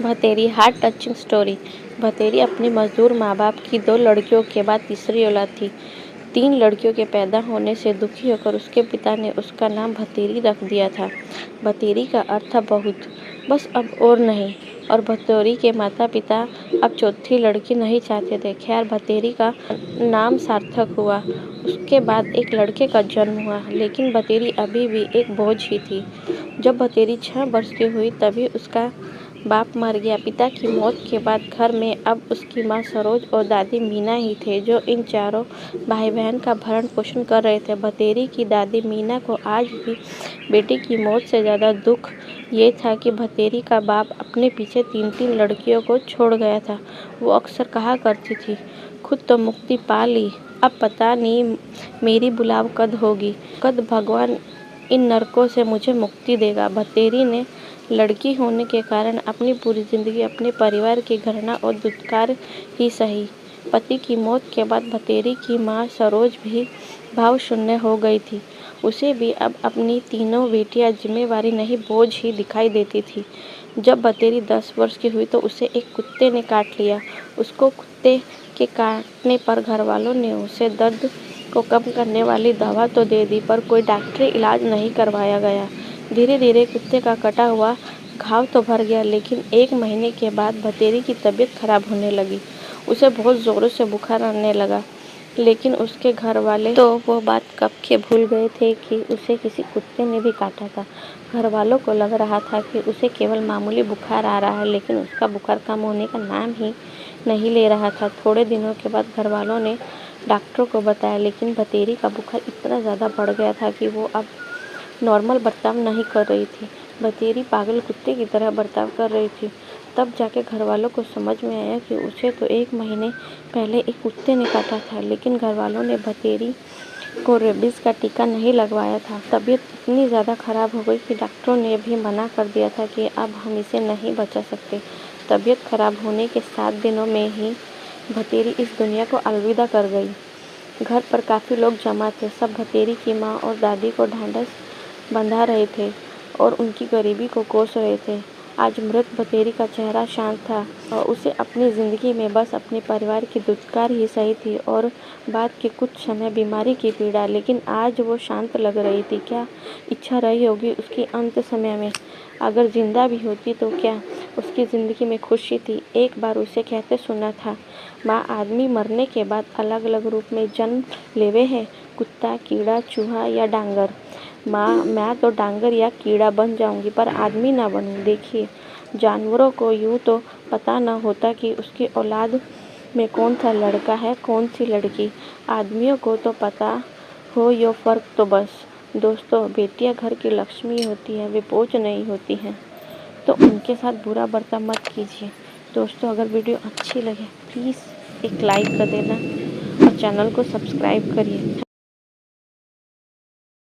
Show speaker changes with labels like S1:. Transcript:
S1: भतेरी heart touching story. भतेरी अपने मजदूर माँ बाप की 2 लड़कियों के बाद तीसरी औलाद थी। 3 लड़कियों के पैदा होने से दुखी होकर उसके पिता ने उसका नाम भतेरी रख दिया था। भतेरी का अर्थ था बहुत, बस अब और नहीं। और भतेरी के माता पिता अब चौथी लड़की नहीं चाहते थे। खैर, भतेरी का नाम सार्थक हुआ। उसके बाद एक लड़के का जन्म हुआ, लेकिन भतेरी अभी भी एक बोझ ही थी। जब भतेरी 6 वर्ष की हुई तभी उसका बाप मर गया। पिता की मौत के बाद घर में अब उसकी माँ सरोज और दादी मीना ही थे, जो इन चारों भाई बहन का भरण पोषण कर रहे थे। भतेरी की दादी मीना को आज भी बेटी की मौत से ज़्यादा दुख ये था कि भतेरी का बाप अपने पीछे 3-3 लड़कियों को छोड़ गया था। वो अक्सर कहा करती थी, खुद तो मुक्ति पा ली, अब पता नहीं मेरी बुलाव कद होगी, कद भगवान इन नरकों से मुझे मुक्ति देगा। भतेरी ने लड़की होने के कारण अपनी पूरी जिंदगी अपने परिवार की घृणा और दुत्कार ही सही। पति की मौत के बाद भतेरी की माँ सरोज भी भाव शून्य हो गई थी। उसे भी अब अपनी तीनों बेटियां जिम्मेवारी नहीं, बोझ ही दिखाई देती थी। जब भतेरी 10 वर्ष की हुई तो उसे एक कुत्ते ने काट लिया। उसको कुत्ते के काटने पर घर वालों ने उसे दर्द को कम करने वाली दवा तो दे दी, पर कोई डॉक्टरी इलाज नहीं करवाया गया। धीरे धीरे कुत्ते का कटा हुआ घाव तो भर गया, लेकिन 1 महीने के बाद भतेरी की तबीयत खराब होने लगी। उसे बहुत ज़ोरों से बुखार आने लगा, लेकिन उसके घर वाले तो वो बात कब के भूल गए थे कि उसे किसी कुत्ते ने भी काटा था। घर वालों को लग रहा था कि उसे केवल मामूली बुखार आ रहा है, लेकिन उसका बुखार कम होने का नाम ही नहीं ले रहा था। थोड़े दिनों के बाद घर वालों ने डॉक्टरों को बताया, लेकिन भतेरी का बुखार इतना ज़्यादा बढ़ गया था कि वो अब नॉर्मल बर्ताव नहीं कर रही थी। भतेरी पागल कुत्ते की तरह बर्ताव कर रही थी। तब जाके घर वालों को समझ में आया कि उसे तो 1 महीने पहले एक कुत्ते ने काटा था, लेकिन घर वालों ने भतेरी को रेबीज का टीका नहीं लगवाया था। तबीयत इतनी ज़्यादा खराब हो गई कि डॉक्टरों ने भी मना कर दिया था कि अब हम इसे नहीं बचा सकते। तबीयत खराब होने के 7 दिनों में ही भतेरी इस दुनिया को अलविदा कर गई। घर पर काफ़ी लोग जमा थे। सब भतेरी की माँ और दादी को ढांढस बंधा रहे थे और उनकी गरीबी को कोस रहे थे। आज मृत भतेरी का चेहरा शांत था और उसे अपनी ज़िंदगी में बस अपने परिवार की दुत्कार ही सही थी और बाद के कुछ समय बीमारी की पीड़ा, लेकिन आज वो शांत लग रही थी। क्या इच्छा रही होगी उसकी अंत समय में? अगर जिंदा भी होती तो क्या उसकी ज़िंदगी में खुशी थी? एक बार उसे कहते सुना था, माँ, आदमी मरने के बाद अलग अलग रूप में जन्म लेवे है, कुत्ता, कीड़ा, चूहा या डांगर। माँ, मैं तो डांगर या कीड़ा बन जाऊंगी, पर आदमी ना बनूं। देखिए, जानवरों को यूं तो पता न होता कि उसकी औलाद में कौन सा लड़का है, कौन सी लड़की। आदमियों को तो पता हो यो फर्क तो बस। दोस्तों, बेटियां घर की लक्ष्मी होती हैं, वे बोझ नहीं होती हैं, तो उनके साथ बुरा बर्ताव मत कीजिए। दोस्तों, अगर वीडियो अच्छी लगे प्लीज़ एक लाइक कर देना और चैनल को सब्सक्राइब करिए।